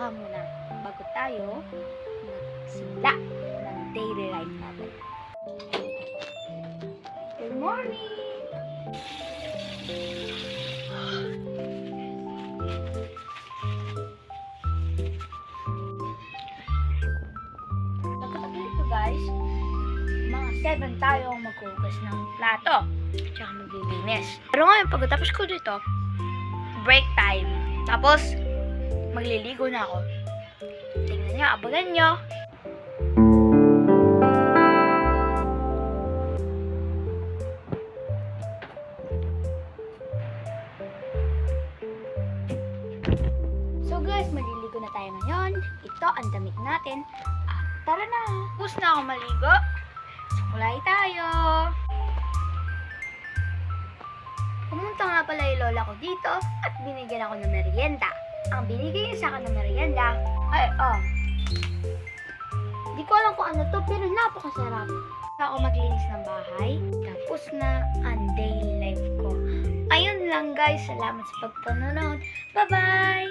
ka muna bago tayo magsimula ng daily life natin. Good morning! Pagkatapos ito guys, mga 7 tayong maghugas ng plato tsaka maglilinis. Pero ngayon pagkatapos ko dito, break time. Tapos, magliligo na ako. Tingnan nyo, abangan nyo. So guys, maliligo na tayo ngayon. Ito ang damit natin. At tara na! Tapos na ako maligo. Kulay tayo! Pumunta nga pala yung lola ko dito at binigyan ako ng merienda. Ang binigay niya sa akin ng merienda ay, hindi ko alam kung ano to, pero napakasarap. Ako maglinis ng bahay, tapos na ang daily life ko. Ayun lang guys, salamat sa pagpanonood. Bye-bye!